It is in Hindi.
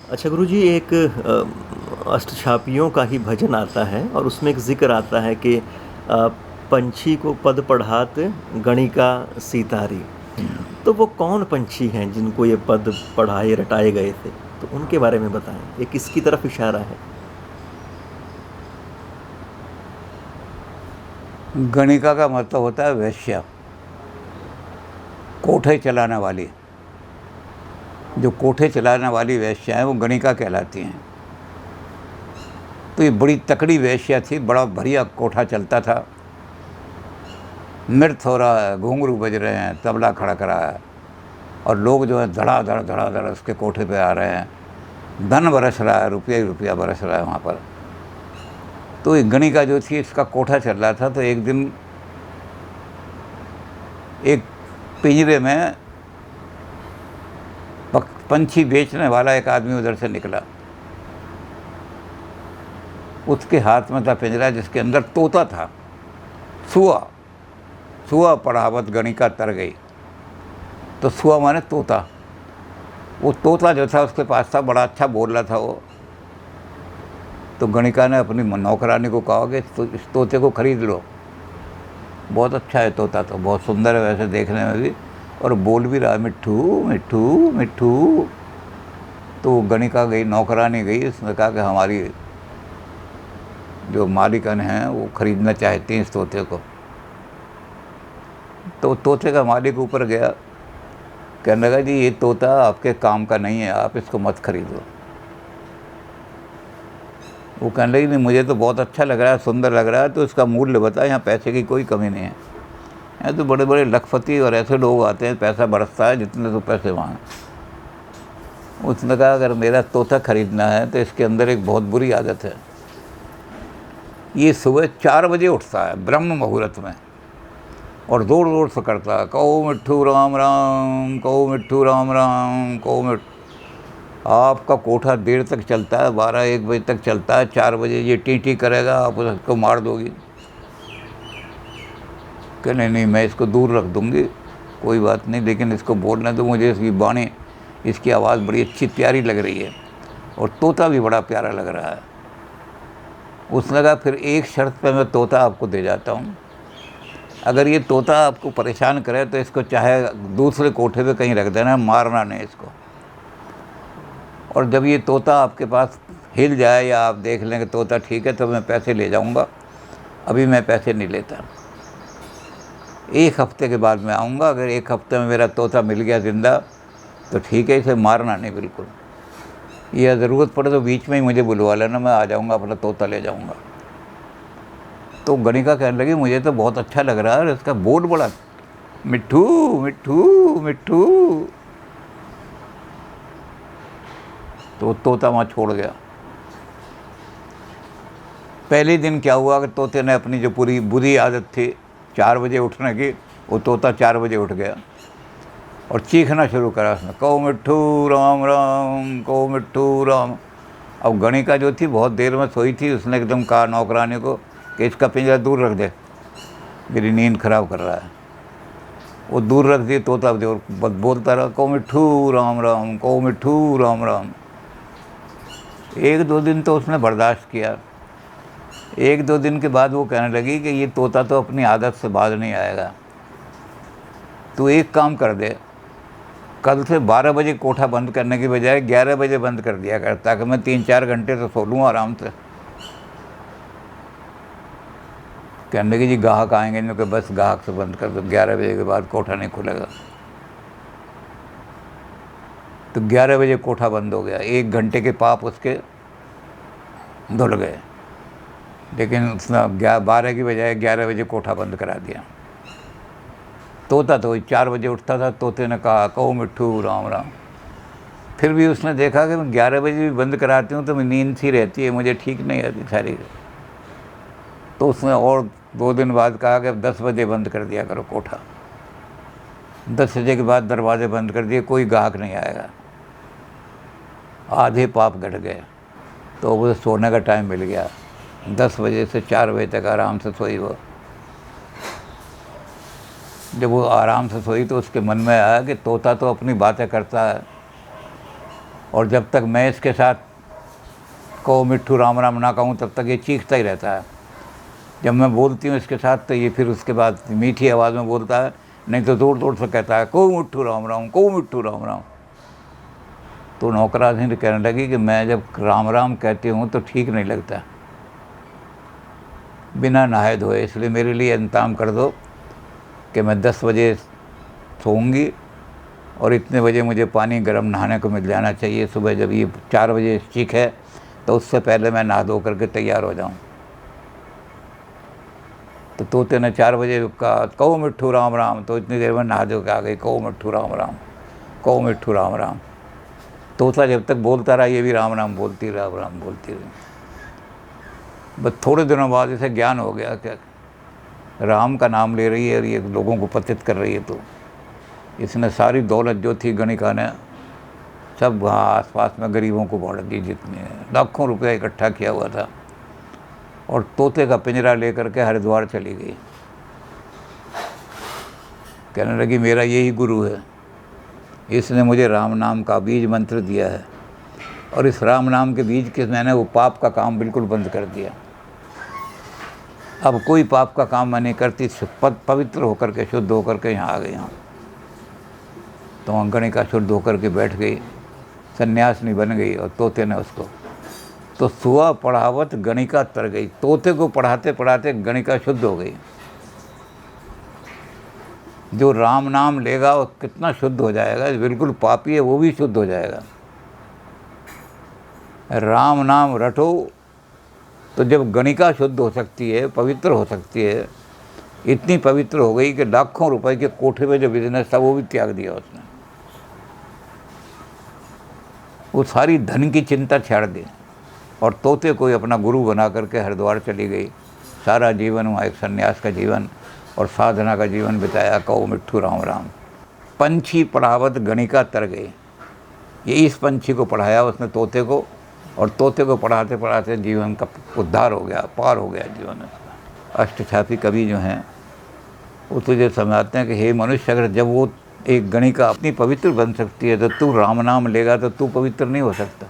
अच्छा गुरुजी, एक अष्टछापियों का ही भजन आता है और उसमें एक ज़िक्र आता है कि पंछी को पद पढ़ात गणिका सीतारी। हम्म। तो वो कौन पंछी हैं जिनको ये पद पढ़ाए रटाए गए थे? तो उनके बारे में बताएँ। ये किसकी तरफ इशारा है? गणिका का मतलब होता है वैश्या, कोठे चलाने वाली। जो कोठे चलाने वाली वैश्या हैं वो गणिका कहलाती हैं। तो ये बड़ी तकड़ी वैश्या थी, बड़ा बढ़िया कोठा चलता था। नृत्य हो रहा है, घुंघरू बज रहे हैं, तबला खड़क रहा है और लोग जो है धड़ाधड़ उसके कोठे पे आ रहे हैं। धन बरस रहा है, रुपया ही रुपया बरस रहा है वहाँ पर। तो ये गणिका जो थी, इसका कोठा चल रहा था। तो एक दिन एक पिंजरे में पंछी बेचने वाला एक आदमी उधर से निकला। उसके हाथ में था पिंजरा जिसके अंदर तोता था। सुआ सुआ पढ़ावत गणिका तर गई। तो सुआ माने तोता। वो तोता जो था उसके पास था, बड़ा अच्छा बोल रहा था वो। तो गणिका ने अपनी नौकरानी को कहा कि इस तोते को खरीद लो, बहुत अच्छा है तोता, तो बहुत सुंदर है वैसे देखने में भी, और बोल भी रहा है मिट्ठू मिट्ठू मिट्ठू। तो गणिका गई, नौकरानी गई, उसने कहा कि हमारी जो मालिकन हैं वो ख़रीदना चाहती हैं इस तोते को। तो तोते का मालिक ऊपर गया, कहने लगा जी ये तोता आपके काम का नहीं है, आप इसको मत खरीदो। वो कहने लगी नहीं, मुझे तो बहुत अच्छा लग रहा है, सुंदर लग रहा है, तो इसका मूल्य बता, यहाँ पैसे की कोई कमी नहीं है। यहाँ तो बड़े बड़े लखपति और ऐसे लोग आते हैं, पैसा बरसता है, जितने तो पैसे वहाँ। उसने कहा अगर मेरा तोता खरीदना है तो इसके अंदर एक बहुत बुरी आदत है। ये सुबह 4 बजे उठता है ब्रह्म मुहूर्त में और दौड़ दौड़ से करता है, कहो मिट्ठू राम राम, कहो मिट्ठू राम राम, कहो मिट्ठू। आपका कोठा देर तक चलता है, 12-1 बजे तक चलता है। 4 बजे ये टी करेगा, आप उसको मार दोगी। कि नहीं नहीं, मैं इसको दूर रख दूँगी, कोई बात नहीं, लेकिन इसको बोलने दो, मुझे इसकी बाणी, इसकी आवाज़ बड़ी अच्छी प्यारी लग रही है और तोता भी बड़ा प्यारा लग रहा है। उसने कहा फिर एक शर्त पे मैं तोता आपको दे जाता हूँ, अगर ये तोता आपको परेशान करे तो इसको चाहे दूसरे कोठे पे कहीं रख देना, मारना नहीं इसको। और जब ये तोता आपके पास हिल जाए या आप देख लें कि तोता ठीक है, तो मैं पैसे ले जाऊंगा, अभी मैं पैसे नहीं लेता। 1 हफ्ते के बाद मैं आऊँगा, अगर 1 हफ्ते में मेरा तोता मिल गया ज़िंदा तो ठीक है, इसे मारना नहीं बिल्कुल। यह ज़रूरत पड़े तो बीच में ही मुझे बुलवा लेना, मैं आ जाऊँगा, अपना तोता ले जाऊँगा। तो गणिका कहने लगी मुझे तो बहुत अच्छा लग रहा है और इसका बोल बड़ा मिट्ठू मिट्ठू मिट्ठू। तो तोता वहाँ छोड़ गया। पहले दिन क्या हुआ कि तोते ने अपनी जो पूरी बुरी आदत थी 4 बजे उठने की, वो तोता 4 बजे उठ गया और चीखना शुरू करा उसने, कहो मिट्ठू राम राम, कहो मिट्ठू राम। अब गणिका जो थी बहुत देर में सोई थी, उसने एकदम कहा नौकरानी को कि इसका पिंजरा दूर रख दे, मेरी नींद खराब कर रहा है। वो दूर रख दी, तोता जो बोलता रहा, कहो मिट्ठू राम राम, कहो मिट्ठू राम राम। 1-2 दिन तो उसने बर्दाश्त किया। 1-2 दिन के बाद वो कहने लगी कि ये तोता तो अपनी आदत से बाज नहीं आएगा, तू एक काम कर दे, कल से 12 बजे कोठा बंद करने की बजाय 11 बजे बंद कर दिया कर, ताकि मैं 3-4 घंटे तो सो लूँ आराम से। कहने लगी जी ग्राहक आएंगे नहीं, कि बस ग्राहक से बंद कर दो, 11 बजे के बाद कोठा नहीं खुलेगा। तो 11 बजे कोठा बंद हो गया। 1 घंटे के पाप उसके धुल गए, लेकिन उसने 12 की बजाय 11 बजे कोठा बंद करा दिया। तोता तो 4 बजे उठता था, तोते ने कहा कहो मिट्ठू राम राम। फिर भी उसने देखा कि मैं 11 बजे भी बंद कराती हूँ तो मैं नींद सी रहती है, मुझे ठीक नहीं आती सारी। तो उसने और 2 दिन बाद कहा कि 10 बजे बंद कर दिया करो कोठा। 10 बजे के बाद दरवाजे बंद कर दिए, कोई ग्राहक नहीं आएगा। आधे पाप घट गए। तो उसे सोने का टाइम मिल गया। 10 बजे से 4 बजे तक आराम से सोई वो। जब वो आराम से सोई तो उसके मन में आया कि तोता तो अपनी बातें करता है, और जब तक मैं इसके साथ कहो मिट्ठू राम राम ना कहूँ तब तक ये चीखता ही रहता है। जब मैं बोलती हूँ इसके साथ तो ये फिर उसके बाद मीठी आवाज़ में बोलता है, नहीं तो दूर दूर से कहता है को मिट्ठू राम राम, को मिट्ठू राम राम। तो नौकरानी कहने लगी कि मैं जब राम राम कहती हूँ तो ठीक नहीं लगता, बिना नहाए धोए, इसलिए मेरे लिए इंतज़ाम कर दो कि मैं 10 बजे सोऊंगी और इतने बजे मुझे पानी गर्म नहाने को मिल जाना चाहिए। सुबह जब ये 4 बजे चीखे तो उससे पहले मैं नहा धो करके तैयार हो जाऊं। तो तोते ने 4 बजे कहा कहो मिट्ठू राम राम, तो इतनी देर में नहा धो के आ गई, कहो मिट्ठू राम राम, कहो मिट्ठू राम राम। तोता जब तक बोलता रहा ये भी राम राम बोलती रही, राम बोलती रही। बस थोड़े दिनों बाद इसे ज्ञान हो गया कि राम का नाम ले रही है और ये लोगों को पतित कर रही है। तो इसने सारी दौलत जो थी गणिका ने सब वहाँ आसपास में गरीबों को बांट दी, जितने लाखों रुपया इकट्ठा किया हुआ था, और तोते का पिंजरा लेकर के हरिद्वार चली गई। कहने लगी मेरा यही गुरु है, इसने मुझे राम नाम का बीज मंत्र दिया है, और इस राम नाम के बीज के मैंने वो पाप का काम बिल्कुल बंद कर दिया। अब कोई पाप का काम मैं नहीं करती, पवित्र होकर के शुद्ध होकर के यहाँ आ गई हूँ। तो गणिका शुद्ध होकर के बैठ गई, सन्यासिनी बन गई, और तोते ने उसको तो सुआ पढ़ावत गणिका तर गई। तोते को पढ़ाते पढ़ाते गणिका शुद्ध हो गई। जो राम नाम लेगा वो कितना शुद्ध हो जाएगा, बिल्कुल पापी है वो भी शुद्ध हो जाएगा। राम नाम रटो तो जब गणिका शुद्ध हो सकती है, पवित्र हो सकती है, इतनी पवित्र हो गई कि लाखों रुपए के कोठे में जो बिजनेस था वो भी त्याग दिया उसने। वो सारी धन की चिंता छाड़ दी और तोते को अपना गुरु बना करके हरिद्वार चली गई। सारा जीवन वहाँ एक सन्यास का जीवन और साधना का जीवन बिताया। कहो मिट्ठू राम राम। पंछी पढ़ावत गणिका तर गई। ये इस पंछी को पढ़ाया उसने तोते को, और तोते को पढ़ाते पढ़ाते जीवन का उद्धार हो गया, पार हो गया जीवन उसका। अष्टछापी कवि जो हैं वो तुझे समझाते हैं कि हे मनुष्य, अगर जब वो एक गणिका अपनी पवित्र बन सकती है तो तू राम नाम लेगा तो तू पवित्र नहीं हो सकता।